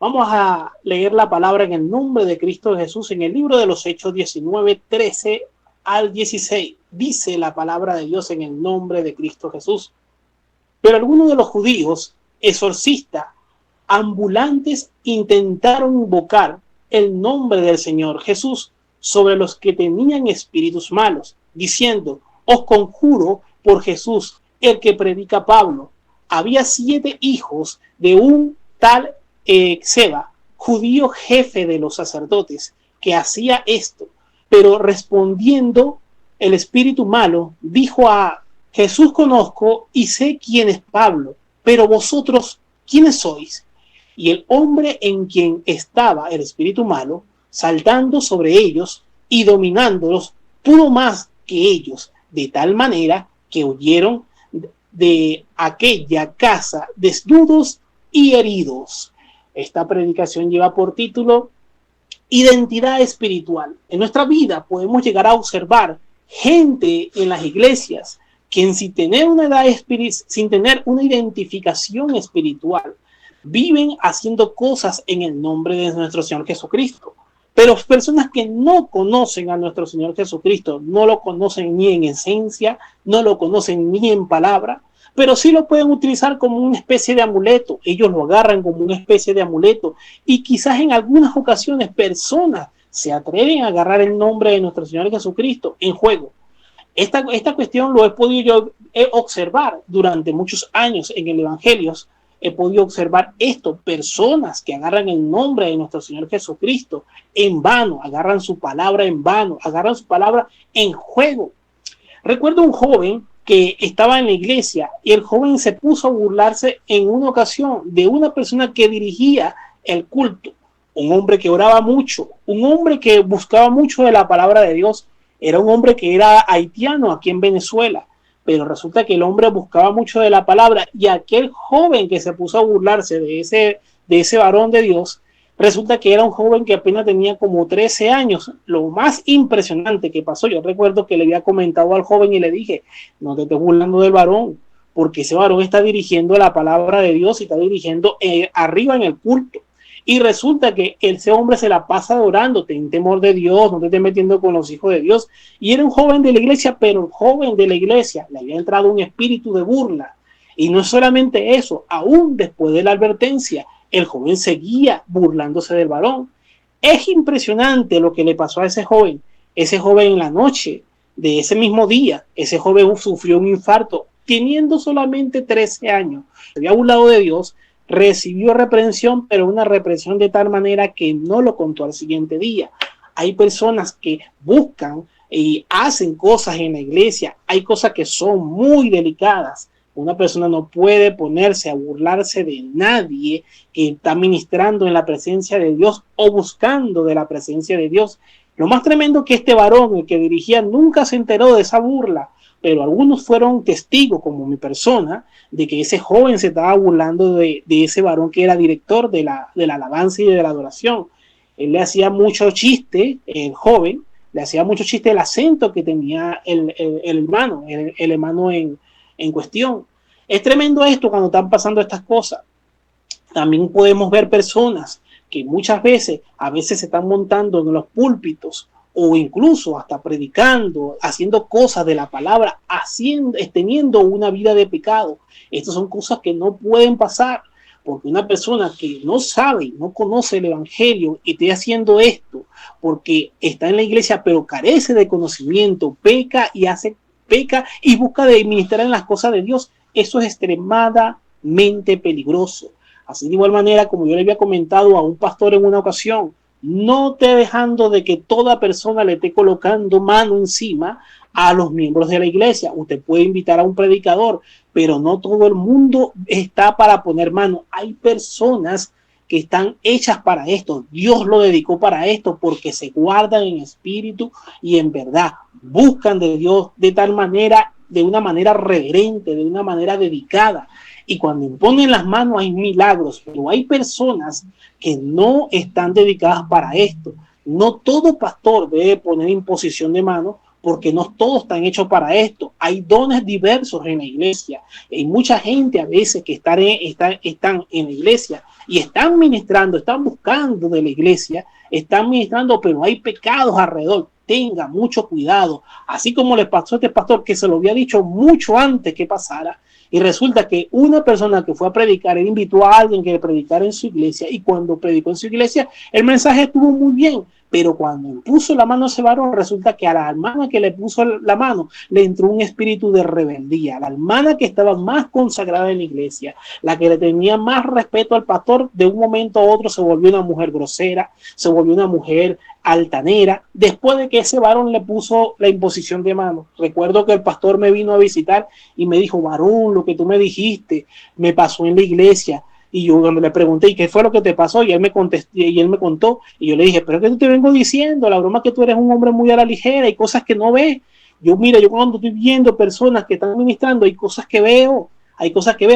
Vamos a leer la palabra en el nombre de Cristo Jesús en el libro de los Hechos 19, 13 al 16. Dice la palabra de Dios en el nombre de Cristo Jesús. Pero algunos de los judíos, exorcistas, ambulantes, intentaron invocar el nombre del Señor Jesús sobre los que tenían espíritus malos, diciendo: os conjuro por Jesús, el que predica Pablo. Había 7 hijos de un tal Seba, judío jefe de los sacerdotes, que hacía esto. Pero respondiendo el espíritu malo, dijo a Jesús: conozco y sé quién es Pablo, pero vosotros, ¿quiénes sois? Y el hombre en quien estaba el espíritu malo, saltando sobre ellos y dominándolos, pudo más que ellos, de tal manera que huyeron de aquella casa desnudos y heridos. Esta predicación lleva por título Identidad espiritual. En nuestra vida podemos llegar a observar gente en las iglesias que sin tener una identificación espiritual viven haciendo cosas en el nombre de nuestro Señor Jesucristo. Pero personas que no conocen a nuestro Señor Jesucristo, no lo conocen ni en esencia, no lo conocen ni en palabra, pero sí lo pueden utilizar como una especie de amuleto. Ellos lo agarran como una especie de amuleto y quizás en algunas ocasiones personas se atreven a agarrar el nombre de nuestro Señor Jesucristo en juego. Esta cuestión lo he podido yo observar durante muchos años en el Evangelio. He podido observar esto, personas que agarran el nombre de nuestro Señor Jesucristo en vano, agarran su palabra en vano, agarran su palabra en juego. Recuerdo un joven que estaba en la iglesia y el joven se puso a burlarse en una ocasión de una persona que dirigía el culto, un hombre que oraba mucho, un hombre que buscaba mucho de la palabra de Dios. Era un hombre que era haitiano aquí en Venezuela, pero resulta que el hombre buscaba mucho de la palabra y aquel joven que se puso a burlarse de ese varón de Dios, resulta que era un joven que apenas tenía como 13 años. Lo más impresionante que pasó, yo recuerdo que le había comentado al joven y le dije: no te estés burlando del varón, porque ese varón está dirigiendo la palabra de Dios y está dirigiendo arriba en el culto. Y resulta que ese hombre se la pasa adorando. Ten temor de Dios, no te estés metiendo con los hijos de Dios. Y era un joven de la iglesia, pero el joven de la iglesia le había entrado un espíritu de burla. Y no solamente eso, aún después de la advertencia, el joven seguía burlándose del varón. Es impresionante lo que le pasó a ese joven. Ese joven en la noche de ese mismo día, ese joven sufrió un infarto, teniendo solamente 13 años. Se había burlado de Dios, recibió reprensión, pero una reprensión de tal manera que no lo contó al siguiente día. Hay personas que buscan y hacen cosas en la iglesia, hay cosas que son muy delicadas. Una persona no puede ponerse a burlarse de nadie que está ministrando en la presencia de Dios o buscando de la presencia de Dios. Lo más tremendo que este varón, el que dirigía, nunca se enteró de esa burla, pero algunos fueron testigos, como mi persona, de que ese joven se estaba burlando de ese varón que era director de la alabanza y de la adoración. Él le hacía mucho chiste, el joven, le hacía mucho chiste el acento que tenía el hermano en cuestión. Es tremendo esto cuando están pasando estas cosas. También podemos ver personas que muchas veces, a veces se están montando en los púlpitos o incluso hasta predicando, haciendo cosas de la palabra, teniendo una vida de pecado. Estas son cosas que no pueden pasar, porque una persona que no sabe, no conoce el evangelio y esté haciendo esto, porque está en la iglesia pero carece de conocimiento, peca y busca de ministrar en las cosas de Dios, eso es extremadamente peligroso. Así de igual manera, como yo le había comentado a un pastor en una ocasión, no te dejando de que toda persona le esté colocando mano encima a los miembros de la iglesia. Usted puede invitar a un predicador, pero no todo el mundo está para poner mano. Hay personas que están hechas para esto. Dios lo dedicó para esto porque se guardan en espíritu y en verdad. Buscan de Dios de tal manera, de una manera reverente, de una manera dedicada. Y cuando imponen las manos hay milagros, pero hay personas que no están dedicadas para esto. No todo pastor debe poner imposición de manos porque no todos están hechos para esto. Hay dones diversos en la iglesia. Hay mucha gente a veces que están en la iglesia y están ministrando, están buscando de la iglesia, están ministrando, pero hay pecados alrededor. Tenga mucho cuidado, así como le pasó a este pastor que se lo había dicho mucho antes que pasara, y resulta que una persona que fue a predicar, él invitó a alguien que le predicara en su iglesia, y cuando predicó en su iglesia, el mensaje estuvo muy bien, pero cuando puso la mano a ese varón, resulta que a la hermana que le puso la mano le entró un espíritu de rebeldía. La hermana que estaba más consagrada en la iglesia, la que le tenía más respeto al pastor, de un momento a otro se volvió una mujer grosera, se volvió una mujer altanera, después de que ese varón le puso la imposición de mano. Recuerdo que el pastor me vino a visitar y me dijo: varón, lo que tú me dijiste me pasó en la iglesia. Y yo cuando le pregunté, ¿y qué fue lo que te pasó? Y él me contestó, y él me contó, y yo le dije: pero es que tú te vengo diciendo, la broma es que tú eres un hombre muy a la ligera, hay cosas que no ves. Yo, mira, yo cuando estoy viendo personas que están ministrando, hay cosas que veo,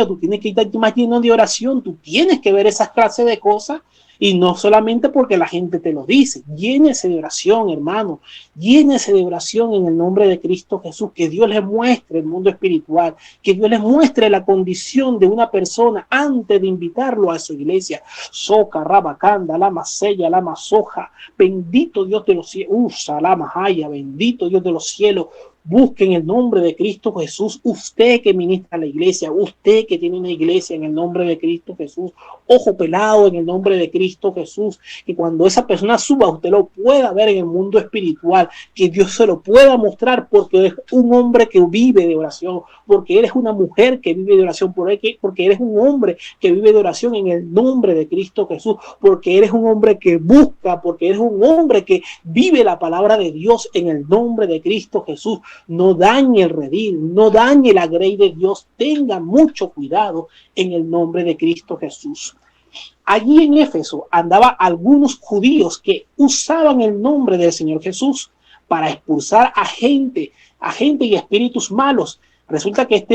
tú tienes que estar más lleno de oración, tú tienes que ver esas clases de cosas, y no solamente porque la gente te lo dice. Llénese de oración, hermano, llénese de oración en el nombre de Cristo Jesús, que Dios les muestre el mundo espiritual, que Dios les muestre la condición de una persona antes de invitarlo a su iglesia. Soca, rabacanda, la masella, la masoja, bendito Dios de los cielos, la majaya, bendito Dios de los cielos. Busquen el nombre de Cristo Jesús. Usted que ministra a la iglesia, usted que tiene una iglesia, en el nombre de Cristo Jesús, ojo pelado en el nombre de Cristo Jesús, que cuando esa persona suba usted lo pueda ver en el mundo espiritual, que Dios se lo pueda mostrar, porque eres un hombre que vive de oración, porque eres una mujer que vive de oración, porque eres un hombre que vive de oración en el nombre de Cristo Jesús, porque eres un hombre que busca, porque eres un hombre que vive la palabra de Dios en el nombre de Cristo Jesús. No dañe el redil, no dañe la grey de Dios. Tenga mucho cuidado en el nombre de Cristo Jesús. Allí en Éfeso andaba algunos judíos que usaban el nombre del Señor Jesús para expulsar a gente y espíritus malos. Resulta que este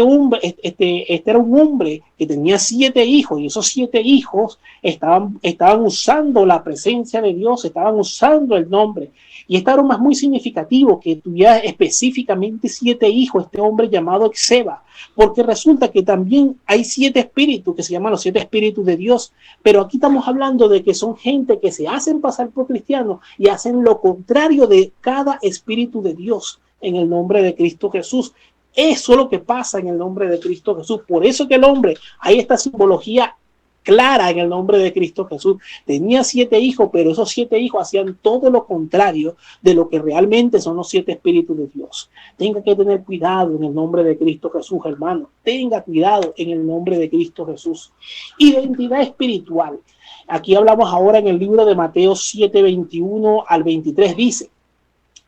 era un hombre que tenía 7 hijos, y esos 7 hijos estaban usando la presencia de Dios, estaban usando el nombre. Y esta broma es muy significativo, que tuviera específicamente 7 hijos, este hombre llamado Exeba, porque resulta que también hay 7 espíritus que se llaman los 7 espíritus de Dios, pero aquí estamos hablando de que son gente que se hacen pasar por cristianos y hacen lo contrario de cada espíritu de Dios en el nombre de Cristo Jesús. Eso es lo que pasa en el nombre de Cristo Jesús. Por eso que el hombre, hay esta simbología clara en el nombre de Cristo Jesús. Tenía 7 hijos, pero esos 7 hijos hacían todo lo contrario de lo que realmente son los 7 espíritus de Dios. Tenga que tener cuidado en el nombre de Cristo Jesús, hermano. Tenga cuidado en el nombre de Cristo Jesús. Identidad espiritual. Aquí hablamos ahora en el libro de Mateo 7, 21 al 23, dice: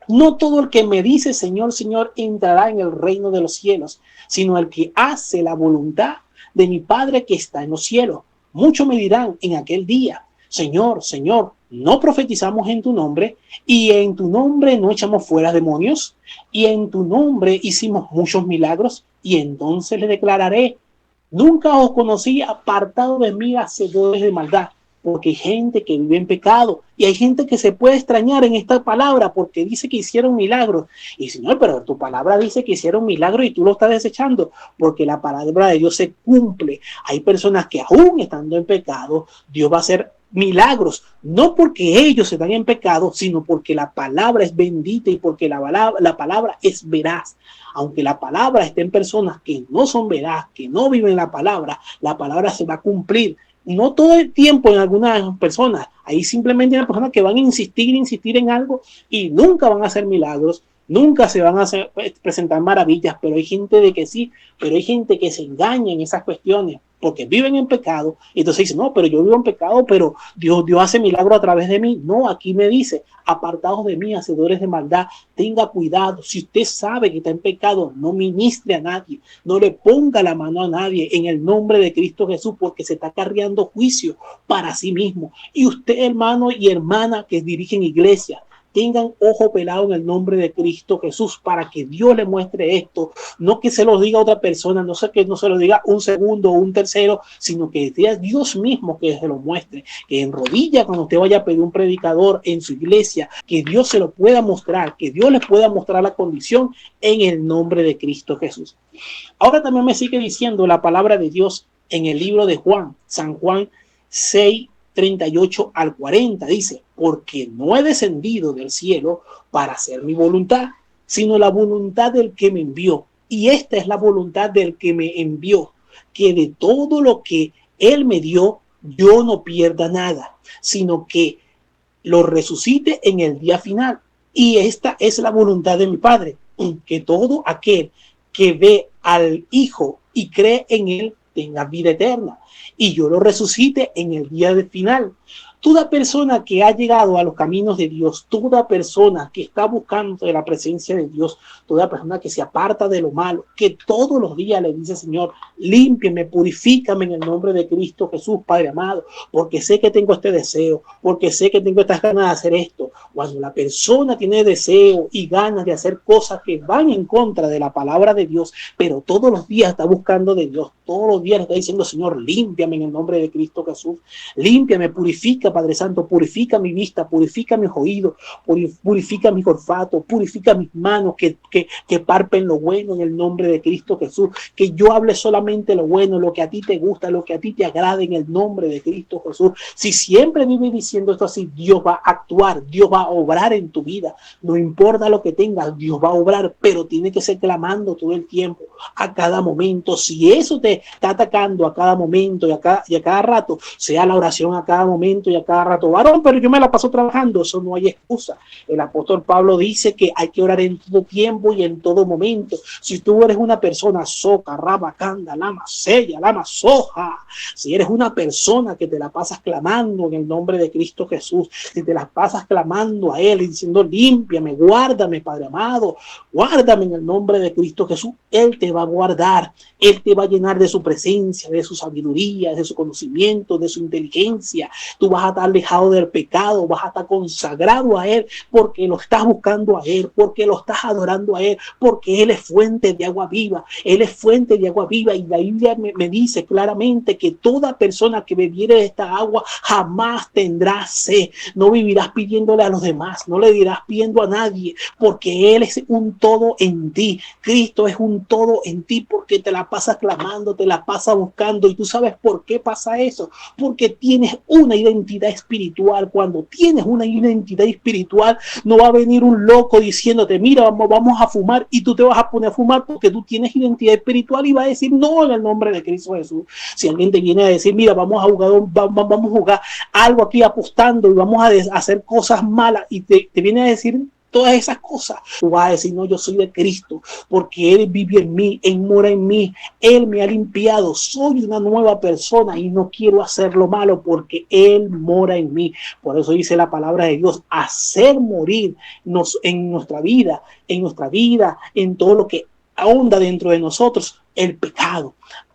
no todo el que me dice Señor, Señor entrará en el reino de los cielos, sino el que hace la voluntad de mi Padre que está en los cielos. Muchos me dirán en aquel día: Señor, Señor, ¿no profetizamos en tu nombre? Y en tu nombre no echamos fuera demonios, y en tu nombre hicimos muchos milagros. Y entonces le declararé: nunca os conocí, apartado de mí, hacedores de maldad. Porque hay gente que vive en pecado, y hay gente que se puede extrañar en esta palabra porque dice que hicieron milagros. Y Señor, pero tu palabra dice que hicieron milagros y tú lo estás desechando, porque la palabra de Dios se cumple. Hay personas que aún estando en pecado, Dios va a hacer milagros, no porque ellos están en pecado, sino porque la palabra es bendita y porque la palabra es veraz. Aunque la palabra esté en personas que no son veraz, que no viven la palabra se va a cumplir. No todo el tiempo en algunas personas. Hay simplemente una persona que van a insistir en algo y nunca van a hacer milagros, nunca se van a presentar maravillas, pero hay gente de que sí, pero hay gente que se engaña en esas cuestiones porque viven en pecado. Y entonces dicen: no, pero yo vivo en pecado, pero Dios hace milagro a través de mí. No, aquí me dice: apartados de mí, hacedores de maldad. Tenga cuidado. Si usted sabe que está en pecado, no ministre a nadie, no le ponga la mano a nadie en el nombre de Cristo Jesús, porque se está cargando juicio para sí mismo. Y usted, hermano y hermana que dirigen iglesia, tengan ojo pelado en el nombre de Cristo Jesús para que Dios le muestre esto. No que se lo diga a otra persona, no sé, que no se lo diga un segundo o un tercero, sino que sea Dios mismo que se lo muestre. Que en rodillas, cuando usted vaya a pedir un predicador en su iglesia, que Dios se lo pueda mostrar, que Dios le pueda mostrar la condición en el nombre de Cristo Jesús. Ahora también me sigue diciendo la palabra de Dios en el libro de Juan, San Juan 6:38-40 dice: porque no he descendido del cielo para hacer mi voluntad, sino la voluntad del que me envió. Y esta es la voluntad del que me envió, que de todo lo que él me dio, yo no pierda nada, sino que lo resucite en el día final. Y esta es la voluntad de mi Padre, que todo aquel que ve al Hijo y cree en él tenga vida eterna, y yo lo resucite en el día final. Toda persona que ha llegado a los caminos de Dios, toda persona que está buscando de la presencia de Dios, toda persona que se aparta de lo malo, que todos los días le dice: Señor, límpiame, purifícame en el nombre de Cristo Jesús, Padre amado, porque sé que tengo este deseo, porque sé que tengo estas ganas de hacer esto. Cuando la persona tiene deseo y ganas de hacer cosas que van en contra de la palabra de Dios, pero todos los días está buscando de Dios, todos los días está diciendo: Señor, límpiame en el nombre de Cristo Jesús, límpiame, purifica, Padre Santo, purifica mi vista, purifica mis oídos, purifica mi olfato, purifica mis manos, que parpen lo bueno en el nombre de Cristo Jesús, que yo hable solamente lo bueno, lo que a ti te gusta, lo que a ti te agrada en el nombre de Cristo Jesús. Si siempre vives diciendo esto así, Dios va a actuar, Dios va a obrar en tu vida, no importa lo que tengas, Dios va a obrar, pero tiene que ser clamando todo el tiempo, a cada momento. Si eso te está atacando a cada momento y a cada rato, sea la oración a cada momento y a cada rato: varón, pero yo me la paso trabajando. Eso no hay excusa. El apóstol Pablo dice que hay que orar en todo tiempo y en todo momento. Si tú eres una persona soca, raba, canda, lama, sella, lama, soja, si eres una persona que te la pasas clamando en el nombre de Cristo Jesús, si te la pasas clamando a Él y diciendo: límpiame, guárdame, Padre amado, guárdame en el nombre de Cristo Jesús, Él te va a guardar, Él te va a llenar de su presencia, de su sabiduría, de su conocimiento, de su inteligencia. Tú vas a estar alejado del pecado, vas a estar consagrado a Él, porque lo estás buscando a Él, porque lo estás adorando a Él, porque Él es fuente de agua viva, Él es fuente de agua viva. Y la Biblia me dice claramente que toda persona que bebiere de esta agua jamás tendrá sed. No vivirás pidiéndole a los demás, no le dirás pidiendo a nadie, porque Él es un todo en ti. Cristo es un todo en ti, porque te la pasas clamando, te la pasas buscando. Y tú sabes por qué pasa eso, porque tienes una identidad espiritual. Cuando tienes una identidad espiritual, no va a venir un loco diciéndote: mira, vamos a fumar, y tú te vas a poner a fumar porque tú tienes identidad espiritual, y va a decir: no, en el nombre de Cristo Jesús. Si alguien te viene a decir: mira, vamos a jugar algo aquí apostando y vamos a hacer cosas malas, y te viene a decir todas esas cosas, tú vas a decir: no, yo soy de Cristo, porque Él vive en mí, Él mora en mí, Él me ha limpiado, soy una nueva persona y no quiero hacer lo malo porque Él mora en mí. Por eso dice la palabra de Dios: hacer morir en nuestra vida, en todo lo que ahonda dentro de nosotros, el pecado.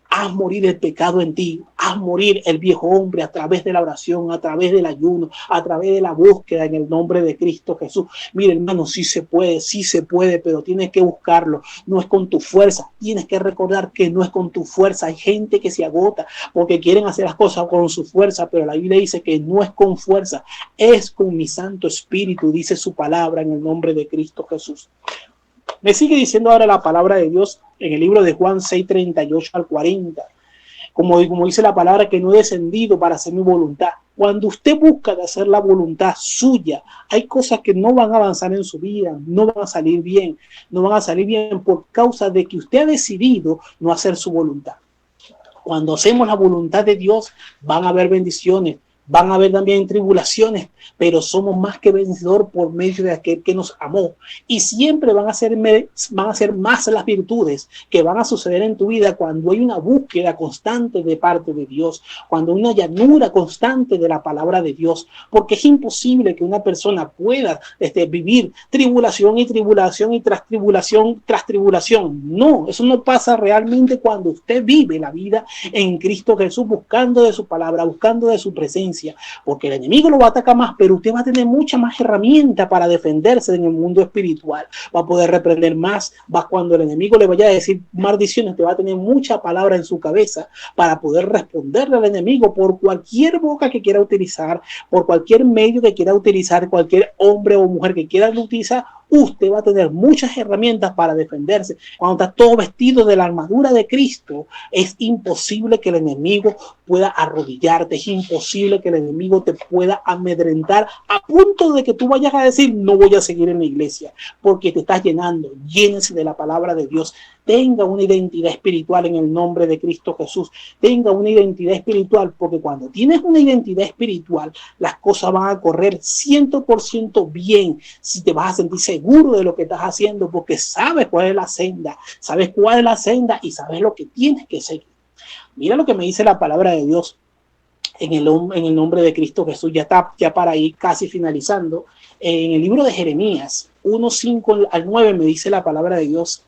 Haz morir el pecado en ti, haz morir el viejo hombre a través de la oración, a través del ayuno, a través de la búsqueda en el nombre de Cristo Jesús. Mira, hermano, sí se puede, pero tienes que buscarlo. No es con tu fuerza, tienes que recordar que no es con tu fuerza. Hay gente que se agota porque quieren hacer las cosas con su fuerza, pero la Biblia dice que no es con fuerza, es con mi Santo Espíritu, dice su palabra en el nombre de Cristo Jesús. Me sigue diciendo ahora la palabra de Dios en el libro de Juan 6:38-40. Como dice la palabra, que no he descendido para hacer mi voluntad. Cuando usted busca de hacer la voluntad suya, hay cosas que no van a avanzar en su vida, no van a salir bien por causa de que usted ha decidido no hacer su voluntad. Cuando hacemos la voluntad de Dios, van a haber bendiciones, van a haber también tribulaciones, pero somos más que vencedor por medio de aquel que nos amó. Y siempre van a ser más las virtudes que van a suceder en tu vida cuando hay una búsqueda constante de parte de Dios, cuando hay una llanura constante de la palabra de Dios, porque es imposible que una persona pueda vivir tribulación y tribulación y tras tribulación. No, eso no pasa realmente cuando usted vive la vida en Cristo Jesús, buscando de su palabra, buscando de su presencia, porque el enemigo lo va a atacar más, pero usted va a tener mucha más herramienta para defenderse en el mundo espiritual, va a poder reprender más, cuando el enemigo le vaya a decir maldiciones, te va a tener mucha palabra en su cabeza para poder responderle al enemigo por cualquier boca que quiera utilizar, por cualquier medio que quiera utilizar, cualquier hombre o mujer que quiera utilizar. usted va a tener muchas herramientas para defenderse. Cuando está todo vestido de la armadura de Cristo, es imposible que el enemigo pueda arrodillarte, es imposible que el enemigo te pueda amedrentar a punto de que tú vayas a decir, no voy a seguir en la iglesia, porque te estás llenando. Llénese de la palabra de Dios. Tenga una identidad espiritual en el nombre de Cristo Jesús. Tenga una identidad espiritual, porque cuando tienes una identidad espiritual, las cosas van a correr 100% bien. Si te vas a sentir seguro de lo que estás haciendo, porque sabes cuál es la senda, y sabes lo que tienes que seguir. Mira lo que me dice la palabra de Dios en el nombre de Cristo Jesús. Ya para ir casi finalizando. En el libro de Jeremías 1:5-9 me dice la palabra de Dios: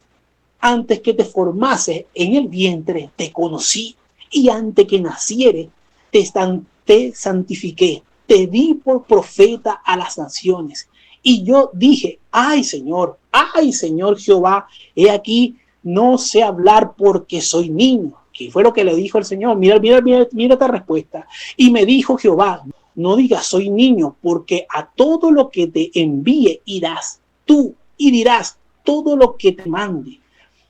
antes que te formases en el vientre te conocí, y antes que naciere te santifiqué, te di por profeta a las naciones. Y yo dije, ay Señor Jehová, he aquí, no sé hablar porque soy niño. ¿Qué fue lo que le dijo el Señor? Mira esta respuesta. Y me dijo Jehová, no digas soy niño, porque a todo lo que te envíe irás tú y dirás todo lo que te mande.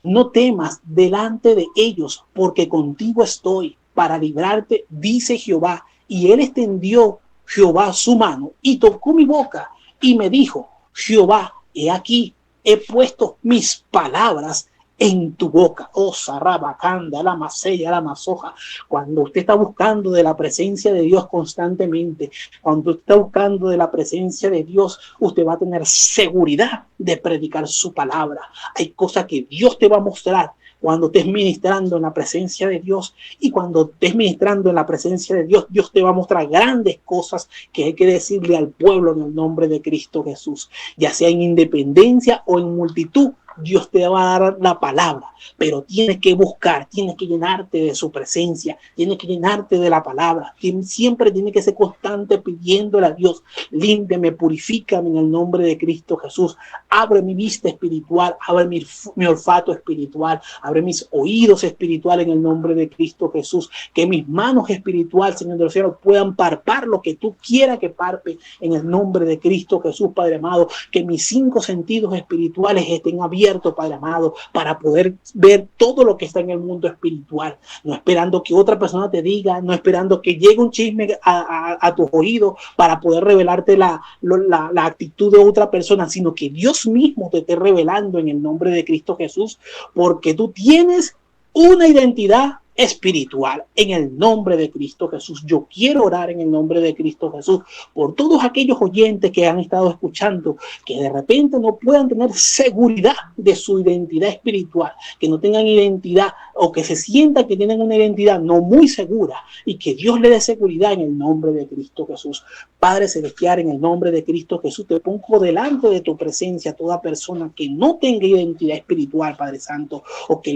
No temas delante de ellos, porque contigo estoy para librarte, dice Jehová. Y él extendió Jehová su mano y tocó mi boca y me dijo, Jehová, he aquí, he puesto mis palabras en tu boca. Oh, sarabacanda, la masella, la masoja. Cuando usted está buscando de la presencia de Dios constantemente, cuando usted está buscando de la presencia de Dios, usted va a tener seguridad de predicar su palabra. Hay cosas que Dios te va a mostrar cuando estés ministrando en la presencia de Dios, y cuando estés ministrando en la presencia de Dios, Dios te va a mostrar grandes cosas que hay que decirle al pueblo en el nombre de Cristo Jesús, ya sea en independencia o en multitud. Dios te va a dar la palabra, pero tienes que buscar, tienes que llenarte de su presencia, tienes que llenarte de la palabra, siempre tienes que ser constante pidiéndole a Dios, límpiame, purifícame en el nombre de Cristo Jesús, abre mi vista espiritual, abre mi olfato espiritual, abre mis oídos espirituales en el nombre de Cristo Jesús, que mis manos espirituales, Señor de los cielos, puedan parpar lo que tú quieras que parpe en el nombre de Cristo Jesús, Padre amado, que mis 5 sentidos espirituales estén abiertos, Padre amado, para poder ver todo lo que está en el mundo espiritual, no esperando que otra persona te diga, no esperando que llegue un chisme a tus oídos para poder revelarte la actitud de otra persona, sino que Dios mismo te esté revelando en el nombre de Cristo Jesús, porque tú tienes una identidad espiritual en el nombre de Cristo Jesús. Yo quiero orar en el nombre de Cristo Jesús por todos aquellos oyentes que han estado escuchando, que de repente no puedan tener seguridad de su identidad espiritual, que no tengan identidad, o que se sientan que tienen una identidad no muy segura, y que Dios le dé seguridad en el nombre de Cristo Jesús. Padre celestial, en el nombre de Cristo Jesús, te pongo delante de tu presencia toda persona que no tenga identidad espiritual, Padre Santo, o que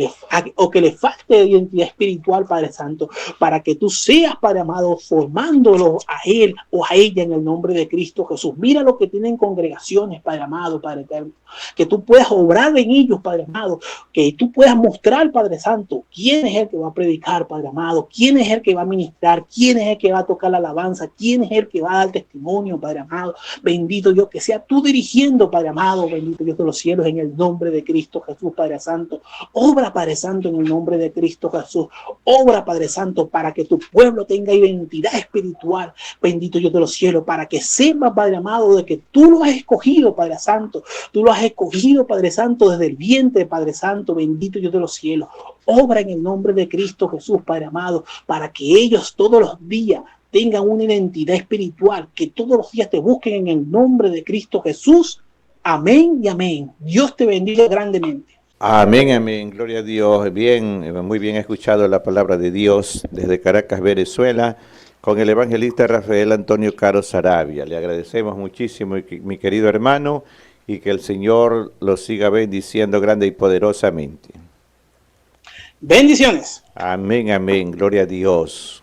le falte identidad espiritual, Padre Santo, para que tú seas, Padre amado, formándolo a él o a ella en el nombre de Cristo Jesús. Mira lo que tienen congregaciones, Padre amado, Padre eterno, que tú puedas obrar en ellos, Padre amado, que tú puedas mostrar, Padre Santo, quién es el que va a predicar, Padre amado, quién es el que va a ministrar, quién es el que va a tocar la alabanza, quién es el que va a dar testimonio, Padre amado. Bendito Dios, que sea tú dirigiendo, Padre amado, bendito Dios de los cielos, en el nombre de Cristo Jesús, Padre Santo. Obra, Padre Santo, en el nombre de Cristo Jesús. Obra, Padre Santo, para que tu pueblo tenga identidad espiritual, bendito Dios de los cielos, para que sepa, Padre amado, de que tú lo has escogido, Padre Santo. Tú lo has escogido, Padre Santo, desde el vientre, Padre Santo, bendito Dios de los cielos. Obra en el nombre de Cristo Jesús, Padre amado, para que ellos todos los días tengan una identidad espiritual, que todos los días te busquen en el nombre de Cristo Jesús. Amén y amén. Dios te bendiga grandemente. Amén, amén. Gloria a Dios. Bien, muy bien escuchado la palabra de Dios desde Caracas, Venezuela, con el evangelista Rafael Antonio Caro Saravia. Le agradecemos muchísimo, mi querido hermano, y que el Señor lo siga bendiciendo grande y poderosamente. Bendiciones. Amén, amén. Gloria a Dios.